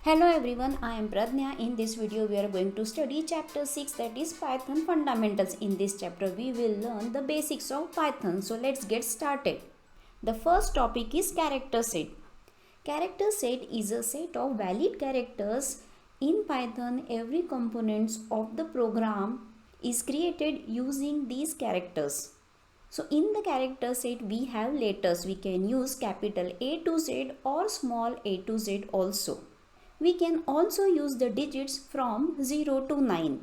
Hello everyone, I am Pradnya. In this video we are going to study chapter 6, that is Python fundamentals. In this chapter we will learn the basics of Python. So let's get started. The first topic is character set. Character set is a set of valid characters. In Python, every component of the program is created using these characters. So in the character set we have letters. We can use capital A to Z or small a to Z also. We can also use the digits from 0 to 9.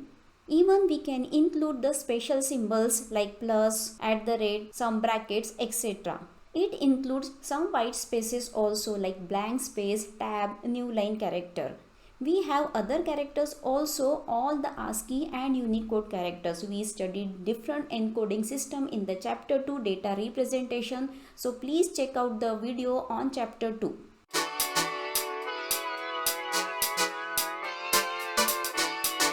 Even we can include the special symbols like plus, @ some brackets, etc. It includes some white spaces also like blank space, tab, new line character. We have other characters also, all the ASCII and Unicode characters. We studied different encoding system in the chapter 2 data representation. So please check out the video on chapter 2.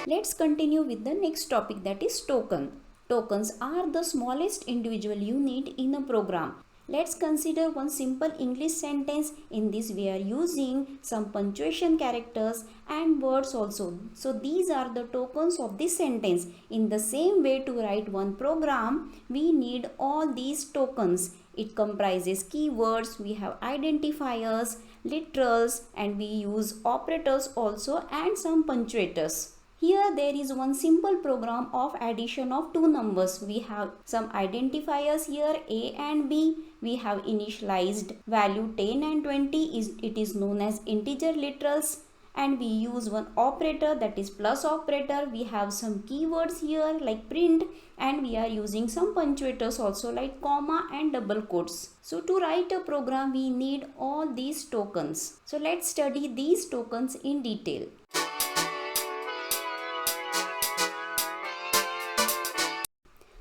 Let's continue with the next topic, that is token. Tokens are the smallest individual unit in a program. Let's consider one simple English sentence. In this we are using some punctuation characters and words also. So these are the tokens of this sentence. In the same way, to write one program, we need all these tokens. It comprises keywords, we have identifiers, literals, and we use operators also and some punctuators. Here there is one simple program of addition of two numbers. We have some identifiers here, A and B. We have initialized value 10 and 20. It is known as integer literals. And we use one operator, that is plus operator. We have some keywords here like print, and we are using some punctuators also like comma and double quotes. So to write a program we need all these tokens. So let's study these tokens in detail.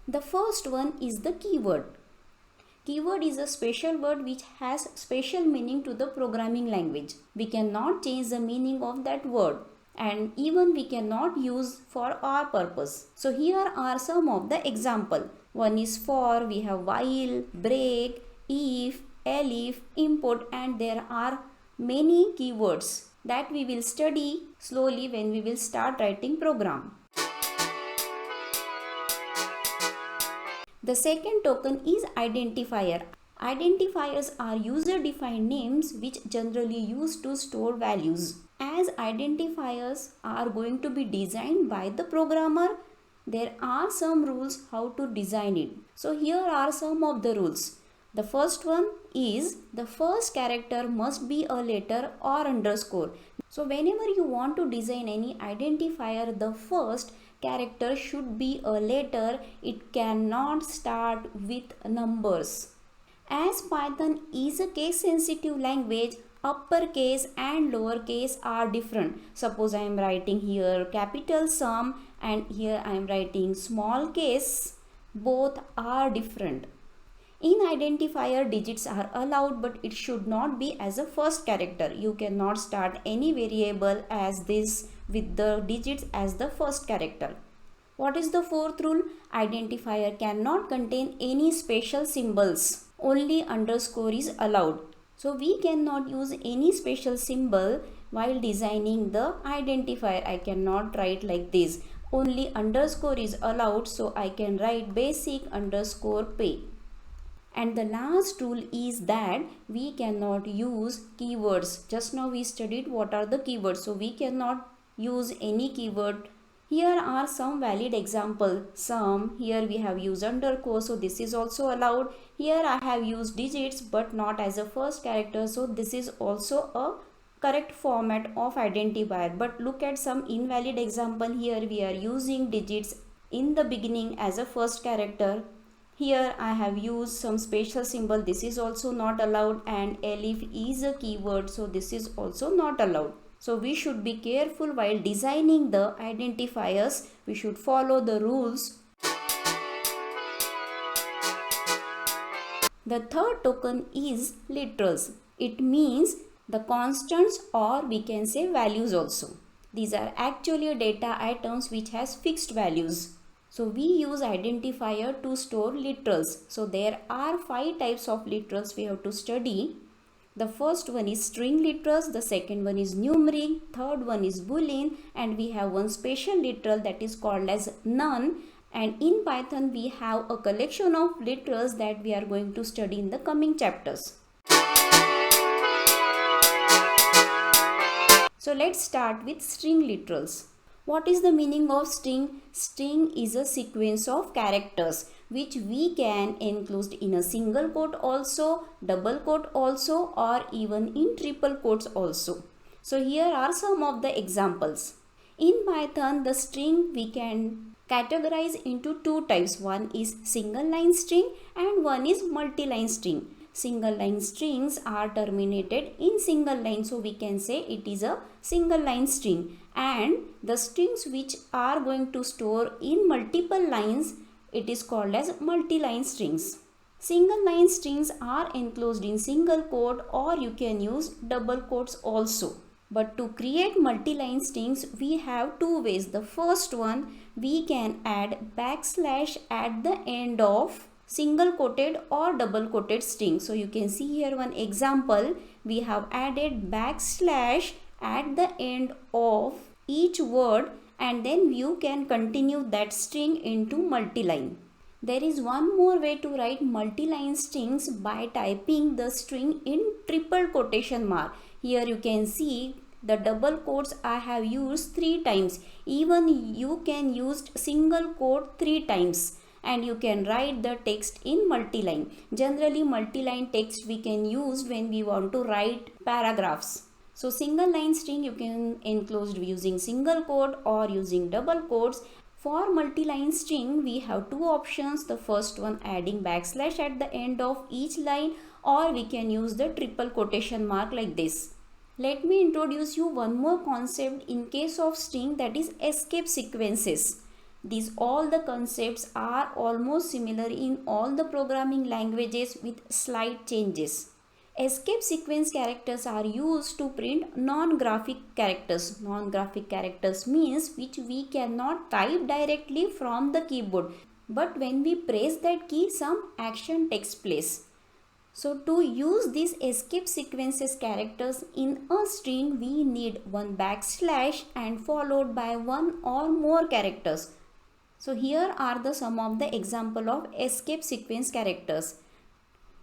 The first one is the keyword. Keyword is a special word which has special meaning to the programming language. We cannot change the meaning of that word, and even we cannot use for our purpose. So here are some of the example. One is for, we have while, break, if, elif, import, and there are many keywords that we will study slowly when we will start writing program. The second token is identifier. Identifiers are user-defined names which generally used to store values. As identifiers are going to be designed by the programmer, there are some rules how to design it. So here are some of the rules. The first one is the first character must be a letter or underscore. So whenever you want to design any identifier, the first character should be a letter. It cannot start with numbers. As Python is a case sensitive language, uppercase and lowercase are different. Suppose I am writing here capital sum and here I am writing small case. Both are different. In identifier, digits are allowed, but it should not be as a first character. You cannot start any variable as this with the digits as the first character. What is the fourth rule? Identifier cannot contain any special symbols. Only underscore is allowed. So we cannot use any special symbol while designing the identifier. I cannot write like this. Only underscore is allowed, so I can write basic underscore pay. And the last rule is that we cannot use keywords. Just now we studied what are the keywords. So we cannot use any keyword. Here are some valid examples. Sum, here we have used underscore, so this is also allowed. Here I have used digits but not as a first character, so this is also a correct format of identifier. But look at some invalid example. Here we are using digits in the beginning as a first character. Here I have used some special symbol. This is also not allowed, and elif is a keyword, so this is also not allowed. So we should be careful while designing the identifiers. We should follow the rules. The third token is literals. It means the constants, or we can say values also. These are actually data items which has fixed values. So we use identifier to store literals. So there are 5 types of literals we have to study. The first one is string literals, the second one is numeric, third one is Boolean, and we have one special literal that is called as none. And in Python we have a collection of literals that we are going to study in the coming chapters. So let's start with string literals. What is the meaning of string? String is a sequence of characters which we can enclose in a single quote also, double quote also, or even in triple quotes also. So here are some of the examples. In Python, the string we can categorize into two types. One is single line string and one is multi-line string. Single line strings are terminated in single line, so we can say it is a single line string. And the strings which are going to store in multiple lines, it is called as multi-line strings. Single line strings are enclosed in single quote, or you can use double quotes also. But to create multi-line strings, we have two ways. The first one, we can add backslash at the end of single quoted or double quoted string. So you can see here one example. We have added backslash at the end of each word, and then you can continue that string into multi-line. There is one more way to write multi-line strings by typing the string in triple quotation mark. Here you can see the double quotes I have used 3 times. Even you can use single quote 3 times. And you can write the text in multi-line. Generally, multi-line text we can use when we want to write paragraphs. So single line string you can enclose using single quote or using double quotes. For multi-line string we have two options. The first one, adding backslash at the end of each line, or we can use the triple quotation mark like this. Let me introduce you one more concept in case of string, that is escape sequences. These all the concepts are almost similar in all the programming languages with slight changes. Escape sequence characters are used to print non-graphic characters. Non-graphic characters means which we cannot type directly from the keyboard, but when we press that key, some action takes place. So to use these escape sequences characters in a string, we need one backslash and followed by one or more characters. So here are the some of the example of escape sequence characters.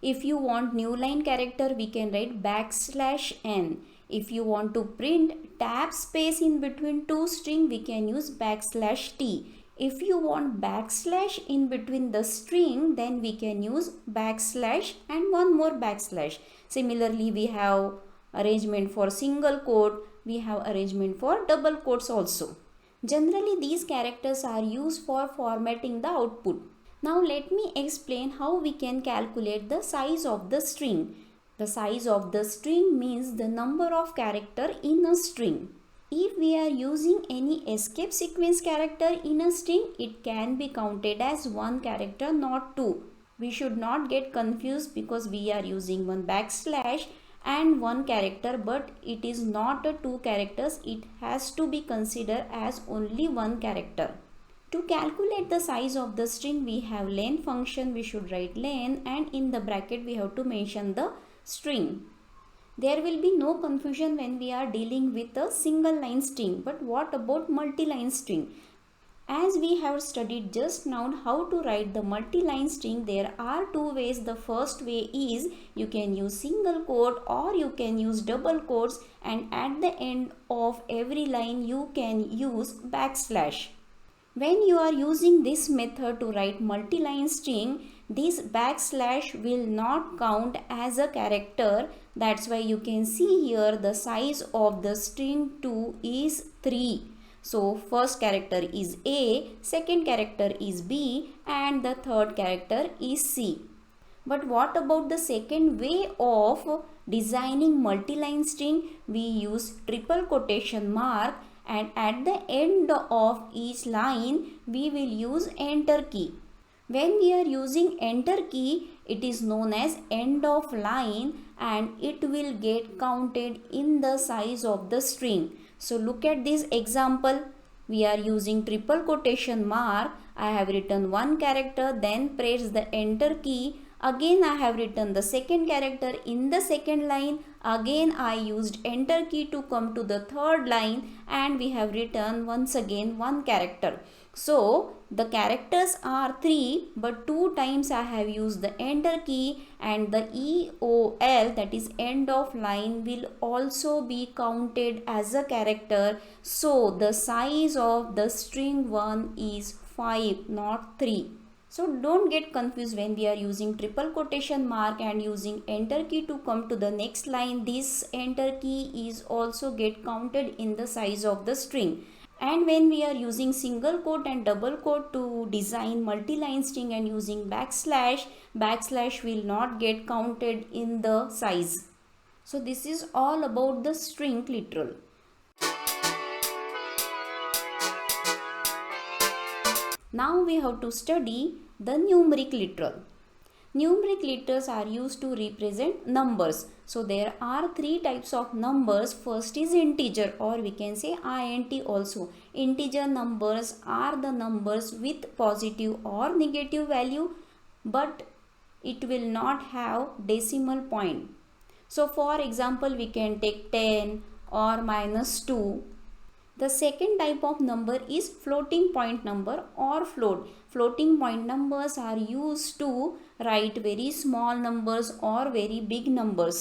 If you want new line character, we can write backslash n. If you want to print tab space in between two string, we can use backslash t. If you want backslash in between the string, then we can use backslash and one more backslash. Similarly, we have arrangement for single quote, we have arrangement for double quotes also. Generally, these characters are used for formatting the output. Now let me explain how we can calculate the size of the string. The size of the string means the number of characters in a string. If we are using any escape sequence character in a string, it can be counted as one character, not two. We should not get confused because we are using one backslash and one character, but it is not a two characters. It has to be considered as only one character. To calculate the size of the string, we have len function. We should write len, and in the bracket we have to mention the string. There will be no confusion when we are dealing with a single line string. But what about multi-line string? As we have studied just now how to write the multi-line string, there are two ways. The first way is you can use single quote or you can use double quotes, and at the end of every line you can use backslash. When you are using this method to write multi-line string, this backslash will not count as a character. That's why you can see here the size of the string 2 is 3. So first character is A, second character is B, and the third character is C. But what about the second way of designing multi-line string? We use triple quotation mark, and at the end of each line we will use enter key. When we are using enter key, it is known as end of line and it will get counted in the size of the string. So look at this example. We are using triple quotation mark. I have written one character, then press the enter key. Again I have written the second character in the second line. Again I used enter key to come to the third line, and we have written once again one character. So the characters are 3, but 2 times I have used the enter key, and the EOL, that is end of line, will also be counted as a character. So the size of the string 1 is 5, not 3. So don't get confused when we are using triple quotation mark and using enter key to come to the next line. This enter key is also get counted in the size of the string. And when we are using single quote and double quote to design multi-line string and using backslash, backslash will not get counted in the size. So this is all about the string literal. Now we have to study the numeric literal. Numeric literals are used to represent numbers. So there are 3 types of numbers. First is integer, or we can say int also. Integer numbers are the numbers with positive or negative value, but it will not have decimal point. So for example, we can take 10 or -2. The second type of number is floating point number or float. Floating point numbers are used to write very small numbers or very big numbers.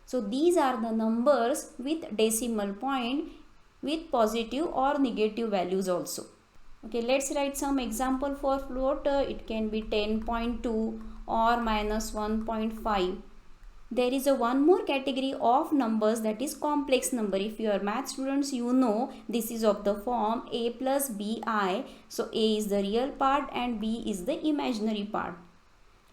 So these are the numbers with decimal point with positive or negative values also. Okay, let's write some example for float. It can be 10.2 or -1.5. There is a one more category of numbers, that is complex number. If you are math students, you know this is of the form a plus bi. So a is the real part and b is the imaginary part.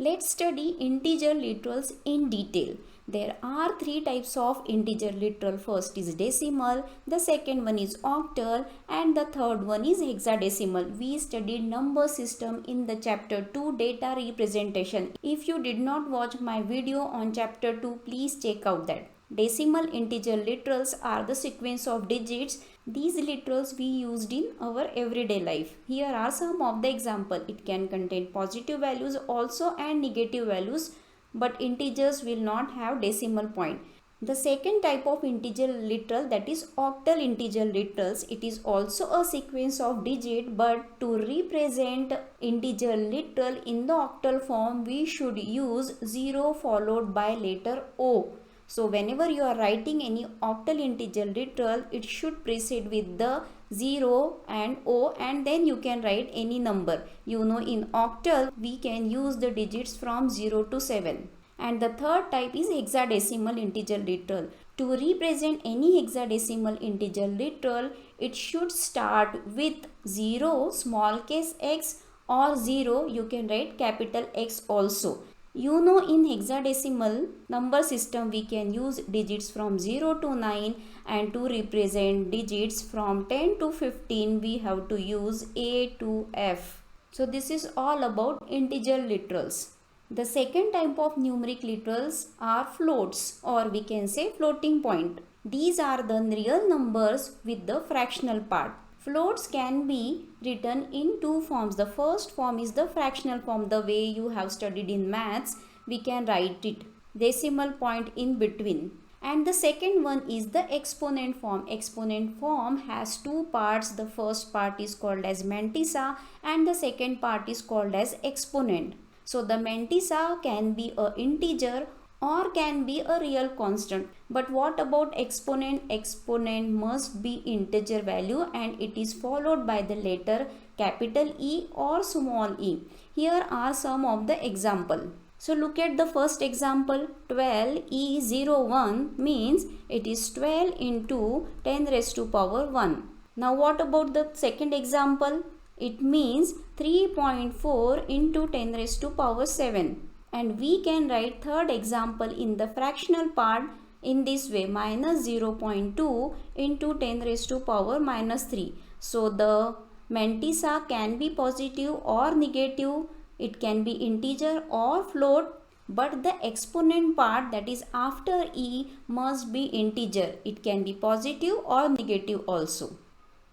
Let's study integer literals in detail. There are 3 types of integer literal. First is decimal, the second one is octal, and the third one is hexadecimal. We studied number system in the chapter 2 data representation. If you did not watch my video on chapter 2, please check out that. Decimal integer literals are the sequence of digits. These literals we used in our everyday life. Here are some of the example. It can contain positive values also and negative values, but integers will not have decimal point. The second type of integer literal, that is octal integer literals. It is also a sequence of digit, but to represent integer literal in the octal form, we should use 0 followed by letter O. So whenever you are writing any octal integer literal, it should precede with the 0 and O, and then you can write any number. You know, in octal we can use the digits from 0 to 7. And the third type is hexadecimal integer literal. To represent any hexadecimal integer literal, it should start with 0 small case x or 0, you can write capital X also. You know, in hexadecimal number system we can use digits from 0 to 9, and to represent digits from 10 to 15 we have to use A to F. So this is all about integer literals. The second type of numeric literals are floats, or we can say floating point. These are the real numbers with the fractional part. Floats can be written in 2 forms. The first form is the fractional form, the way you have studied in maths. We can write it decimal point in between. And the second one is the exponent form. Exponent form has 2 parts. The first part is called as mantissa and the second part is called as exponent. So the mantissa can be an integer or can be a real constant. But what about exponent? Exponent must be integer value and it is followed by the letter capital E or small e. Here are some of the example. So look at the first example. 12E01 means it is 12 into 10 raised to power 1. Now what about the second example? It means 3.4 into 10 raised to power 7. And we can write third example in the fractional part in this way, minus 0.2 into 10 raised to power minus 3. So the mantissa can be positive or negative. It can be integer or float. But the exponent part, that is after E, must be integer. It can be positive or negative also.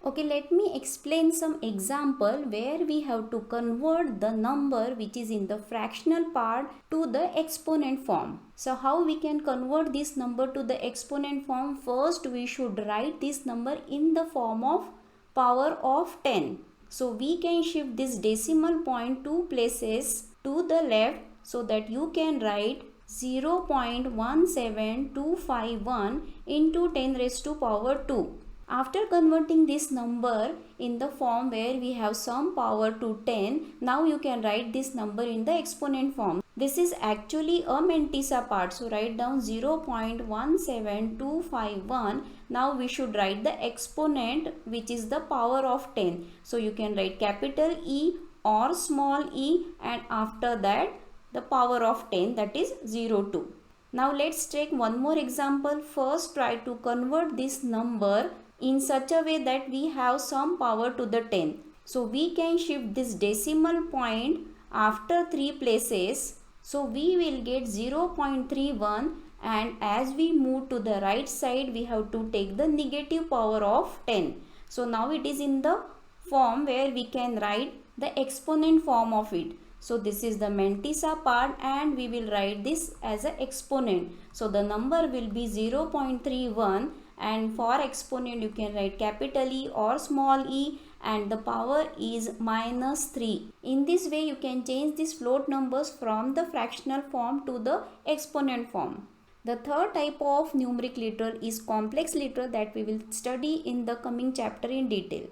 Okay, let me explain some example where we have to convert the number which is in the fractional part to the exponent form. So how we can convert this number to the exponent form? First we should write this number in the form of power of 10. So we can shift this decimal point 2 places to the left so that you can write 0.17251 into 10 raised to power 2. After converting this number in the form where we have some power to 10, now you can write this number in the exponent form. This is actually a mantissa part. So write down 0.17251. Now we should write the exponent which is the power of 10. So you can write capital E or small e, and after that the power of 10, that is 02. Now let's take one more example. First try to convert this number in such a way that we have some power to the 10. So we can shift this decimal point after 3 places. So we will get 0.31, and as we move to the right side we have to take the negative power of 10. So now it is in the form where we can write the exponent form of it. So this is the mantissa part and we will write this as an exponent. So the number will be 0.31, and for exponent you can write capital E or small e, and the power is -3. In this way you can change these float numbers from the fractional form to the exponent form. The third type of numeric literal is complex literal that we will study in the coming chapter in detail.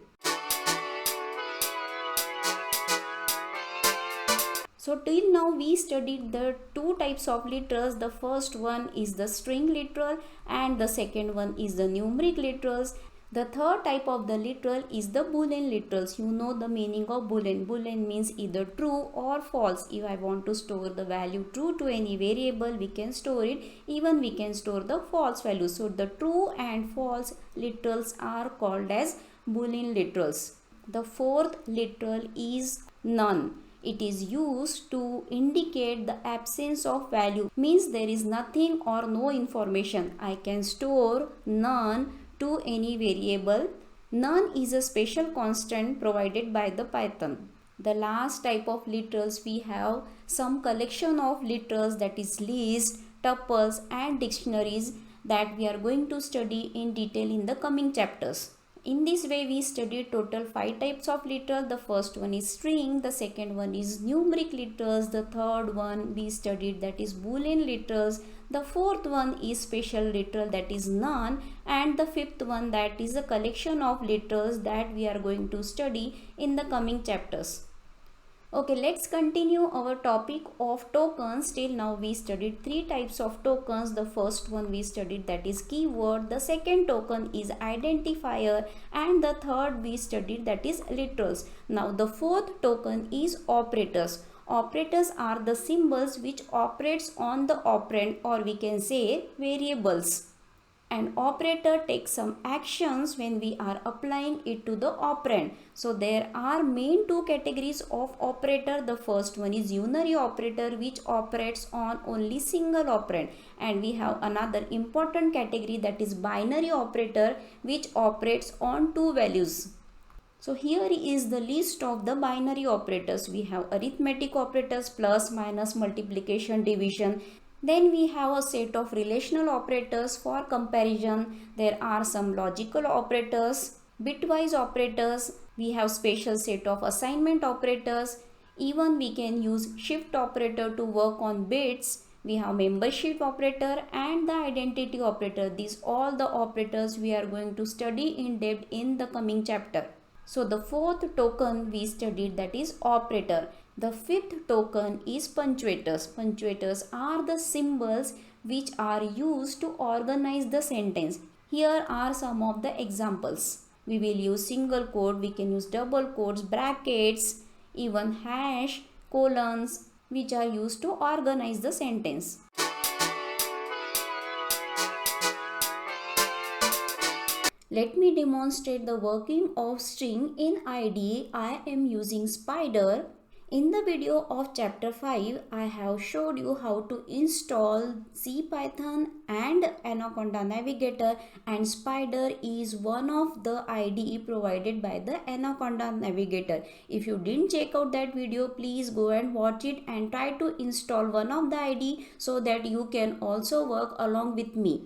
So till now we studied the two types of literals. The first one is the string literal and the second one is the numeric literals. The third type of the literal is the Boolean literals. You know the meaning of Boolean. Boolean means either true or false. If I want to store the value true to any variable, we can store it. Even we can store the false value. So the true and false literals are called as Boolean literals. The fourth literal is none. It is used to indicate the absence of value, means there is nothing or no information. I can store none to any variable. None is a special constant provided by the Python. The last type of literals, we have some collection of literals, that is list, tuples and dictionaries, that we are going to study in detail in the coming chapters. In this way we studied total 5 types of literal. The first one is string, the second one is numeric literals, the third one we studied, that is Boolean literals, the fourth one is special literal, that is none, and the fifth one, that is a collection of literals that we are going to study in the coming chapters. Okay, let's continue our topic of tokens. Till now we studied 3 types of tokens. The first one we studied, that is keyword. The second token is identifier, and the third we studied, that is literals. Now the fourth token is operators. Operators are the symbols which operates on the operand, or we can say variables. An operator takes some actions when we are applying it to the operand. So there are main 2 categories of operator. The first one is unary operator, which operates on only single operand, and we have another important category, that is binary operator, which operates on 2 values. So here is the list of the binary operators. We have arithmetic operators, plus, minus, multiplication, division. Then we have a set of relational operators for comparison. There are some logical operators, bitwise operators. We have special set of assignment operators. Even we can use shift operator to work on bits. We have membership operator and the identity operator. These all the operators we are going to study in depth in the coming chapter. So the fourth token we studied, that is operator. The fifth token is punctuators. Punctuators are the symbols which are used to organize the sentence. Here are some of the examples. We will use single quote, we can use double quotes, brackets, even hash, colons, which are used to organize the sentence. Let me demonstrate the working of string in IDE. I am using Spyder. In the video of chapter 5, I have showed you how to install CPython and Anaconda Navigator, and Spyder is one of the IDE provided by the Anaconda Navigator. If you didn't check out that video, please go and watch it and try to install one of the IDE so that you can also work along with me.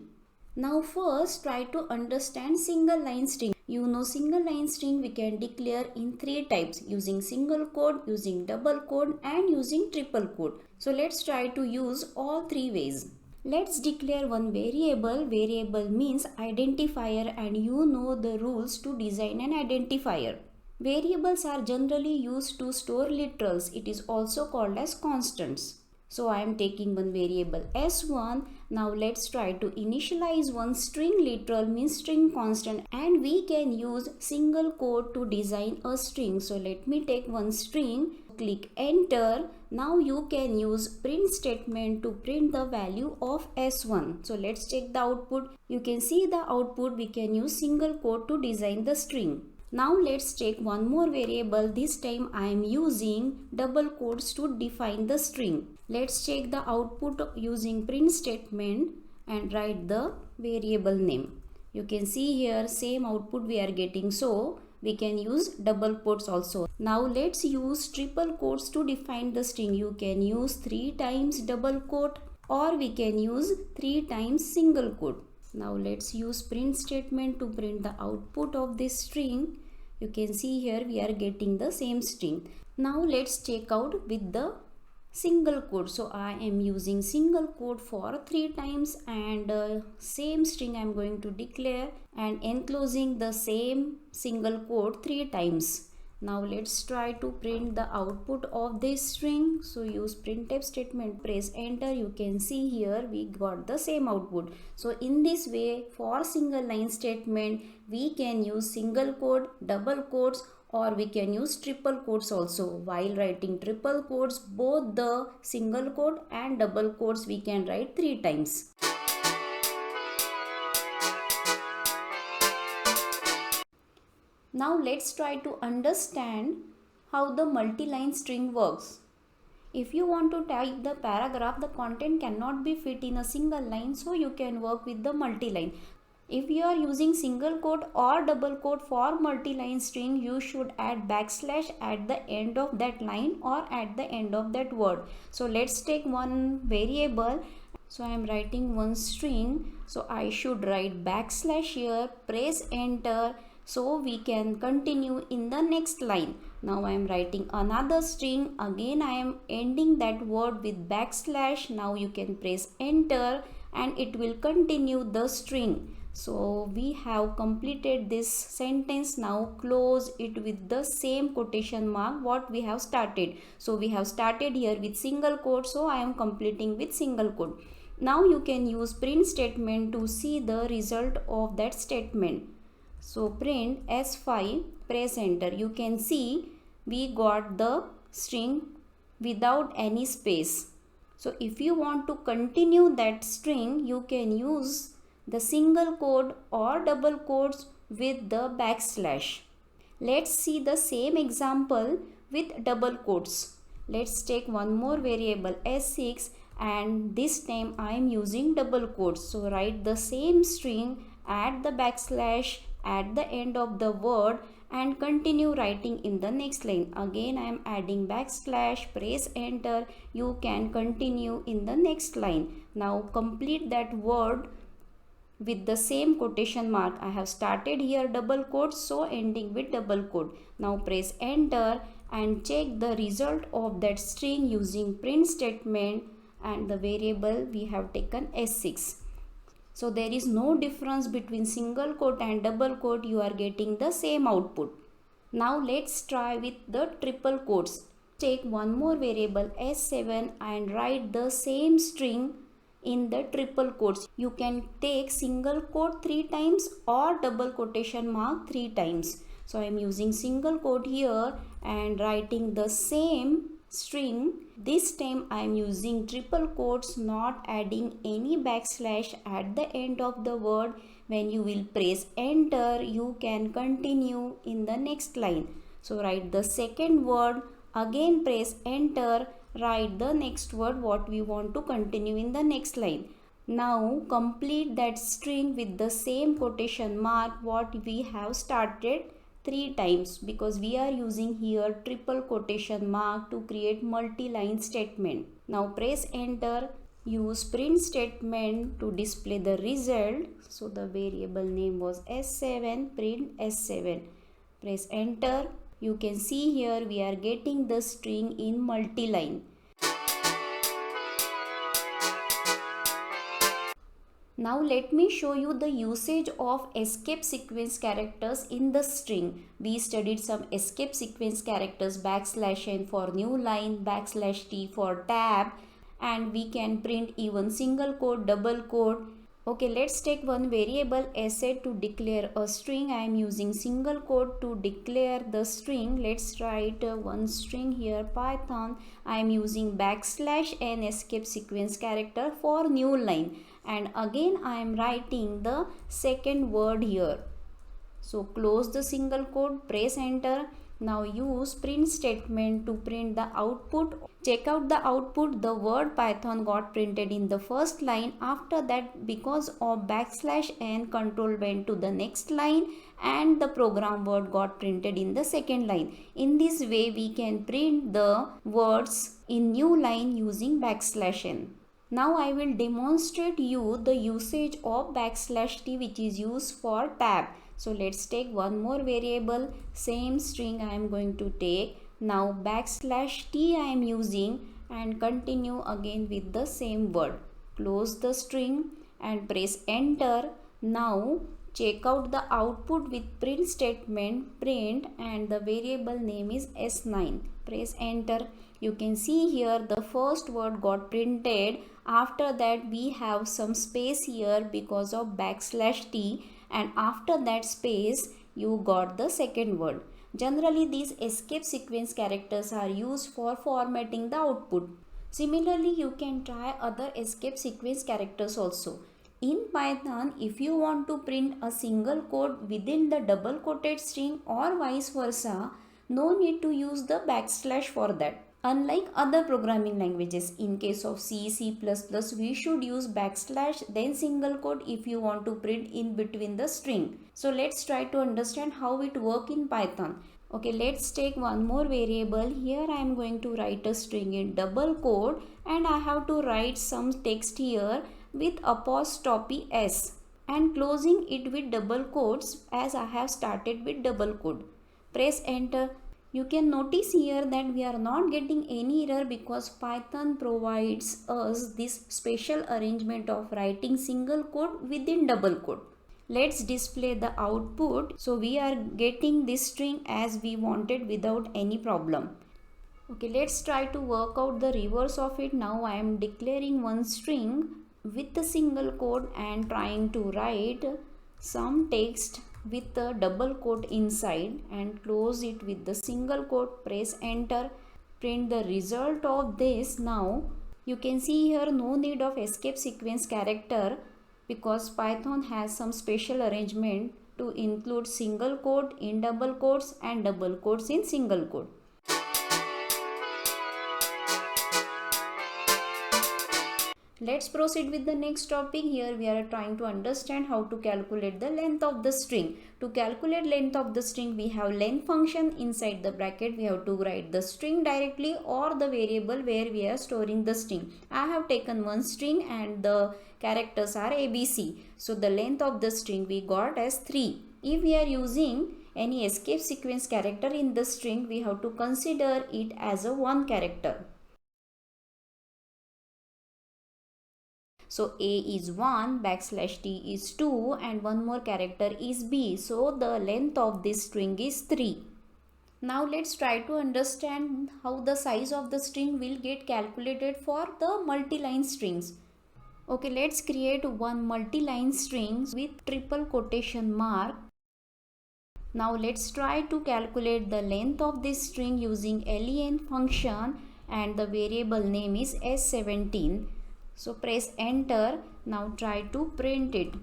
Now first try to understand single line string. You know single line string we can declare in 3 types, using single quote, using double quote and using triple quote. So let's try to use all 3 ways. Let's declare one variable. Variable means identifier, and you know the rules to design an identifier. Variables are generally used to store literals. It is also called as constants. So I am taking one variable s1. Now let's try to initialize one string literal means string constant, and we can use single quote to design a string. So let me take one string, click enter. Now you can use print statement to print the value of s1. So let's check the output. You can see the output. We can use single quote to design the string. Now let's take one more variable. This time I am using double quotes to define the string. Let's check the output using print statement and write the variable name. You can see here same output we are getting, so we can use double quotes also. Now let's use triple quotes to define the string. You can use 3 times double quote, or we can use 3 times single quote. Now let's use print statement to print the output of this string. You can see here we are getting the same string. Now let's check out with the single quote. So I am using single quote for 3 times, and same string I am going to declare and enclosing the same single quote 3 times. Now let's try to print the output of this string. So use printf statement, press enter. You can see here we got the same output. So in this way, for single line statement we can use single quote, double quotes, or we can use triple quotes also. While writing triple quotes, both the single quote and double quotes we can write 3 times. Now let's try to understand how the multi-line string works. If you want to type the paragraph, the content cannot be fit in a single line, so you can work with the multi-line. If you are using single quote or double quote for multi-line string, you should add backslash at the end of that line or at the end of that word. So let's take one variable. So I am writing one string. So I should write backslash here, press enter. So we can continue in the next line. Now I am writing another string. Again I am ending that word with backslash. Now you can press enter and it will continue the string. So we have completed this sentence. Now close it with the same quotation mark what we have started. So we have started here with single quote. So I am completing with single quote. Now you can use print statement to see the result of that statement. So print s5, press enter. You can see we got the string without any space. So if you want to continue that string, you can use the single quote or double quotes with the backslash. Let's see the same example with double quotes. Let's take one more variable s6, and this time I am using double quotes. So write the same string, add the backslash at the end of the word and continue writing in the next line. Again I am adding backslash, press enter. You can continue in the next line. Now complete that word with the same quotation mark. I have started here double quotes, so ending with double quote. Now press enter and check the result of that string using print statement, and the variable we have taken s6. So there is no difference between single quote and double quote. You are getting the same output. Now let's try with the triple quotes. Take one more variable s7 and write the same string in the triple quotes. You can take single quote 3 times or double quotation mark 3 times. So I am using single quote here and writing the same string. This time I am using triple quotes, not adding any backslash at the end of the word. When you will press enter, you can continue in the next line. So write the second word. Again press enter, write the next word what we want to continue in the next line. Now complete that string with the same quotation mark what we have started 3 times, because we are using here triple quotation mark to create multi-line statement. Now press enter, use print statement to display the result. So the variable name was S7, print S7. Press enter. You can see here we are getting the string in multi-line. Now let me show you the usage of escape sequence characters in the string. We studied some escape sequence characters, \n for new line, \t for tab, and we can print even single quote, double quote. Okay, let's take one variable asset to declare a string. I am using single quote to declare the string. Let's write one string here, Python. I am using \n escape sequence character for new line. And again I am writing the second word here. So close the single quote, press enter. Now use print statement to print the output. Check out the output. The word Python got printed in the first line. After that, because of \n, control went to the next line and the program word got printed in the second line. In this way we can print the words in new line using \n. Now I will demonstrate you the usage of \t, which is used for tab. So let's take one more variable, same string I am going to take. Now \t I am using and continue again with the same word. Close the string and press enter. Now check out the output with print statement, print, and the variable name is S9. Press enter. You can see here the first word got printed. After that we have some space here because of \t, and after that space you got the second word. Generally these escape sequence characters are used for formatting the output. Similarly you can try other escape sequence characters also. In Python, if you want to print a single quote within the double quoted string or vice versa, no need to use the \/ for that. Unlike other programming languages, in case of C, C++, we should use \, then single quote if you want to print in between the string. So let's try to understand how it works in Python. Okay, let's take one more variable. Here I am going to write a string in double quote and I have to write some text here with apostrophe S and closing it with double quotes as I have started with double quote. Press enter. You can notice here that we are not getting any error because Python provides us this special arrangement of writing single quote within double quote. Let's display the output. So we are getting this string as we wanted without any problem. Okay, let's try to work out the reverse of it. Now I am declaring one string with the single quote and trying to write some text with the double quote inside and close it with the single quote. Press enter. Print the result of this. Now you can see here no need of escape sequence character because Python has some special arrangement to include single quote in double quotes and double quotes in single quote. Let's proceed with the next topic. Here we are trying to understand how to calculate the length of the string. To calculate length of the string, we have length function. Inside the bracket we have to write the string directly or the variable where we are storing the string. I have taken one string and the characters are ABC. So the length of the string we got as 3. If we are using any escape sequence character in the string, we have to consider it as a one character. So A is 1, \t is 2 and one more character is B. So the length of this string is 3. Now let's try to understand how the size of the string will get calculated for the multi-line strings. Okay, let's create one multi-line string with triple quotation mark. Now let's try to calculate the length of this string using len function and the variable name is S17. So press enter. Now try to print it.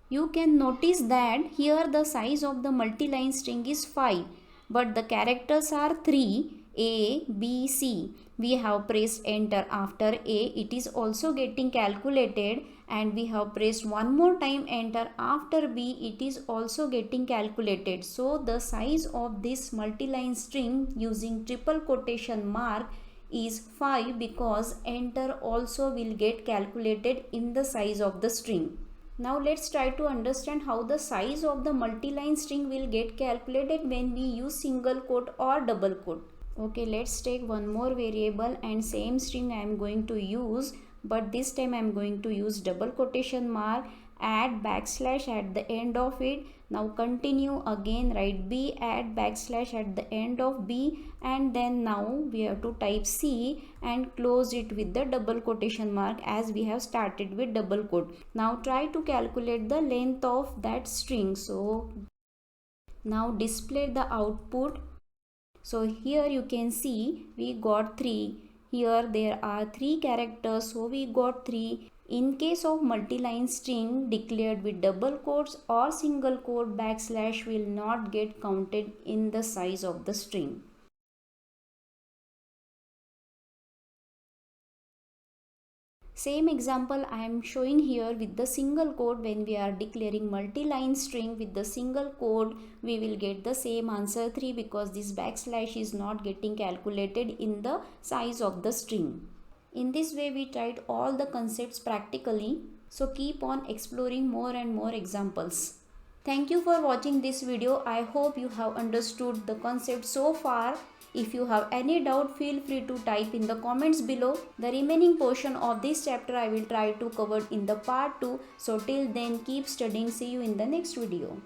You can notice that here the size of the multi-line string is 5 but the characters are 3. A, B, C. We have pressed enter after A. It is also getting calculated, and we have pressed one more time enter after B. It is also getting calculated. So the size of this multi-line string using triple quotation mark is 5 because enter also will get calculated in the size of the string. Now let's try to understand how the size of the multi-line string will get calculated when we use single quote or double quote. Okay, let's take one more variable and same string I am going to use, but this time I am going to use double quotation mark, add backslash at the end of it. Now continue again, write B, add backslash at the end of B, and then now we have to type C and close it with the double quotation mark as we have started with double quote. Now try to calculate the length of that string. So now display the output. So here you can see we got 3. Here there are 3 characters, so we got 3. In case of multi-line string declared with double quotes or single quote, backslash will not get counted in the size of the string. Same example I am showing here with the single quote. When we are declaring multi-line string with the single quote, we will get the same answer 3 because this backslash is not getting calculated in the size of the string. In this way we tried all the concepts practically, so keep on exploring more and more examples. Thank you for watching this video. I hope you have understood the concept so far. If you have any doubt, feel free to type in the comments below. The remaining portion of this chapter I will try to cover in the part 2. So till then, keep studying. See you in the next video.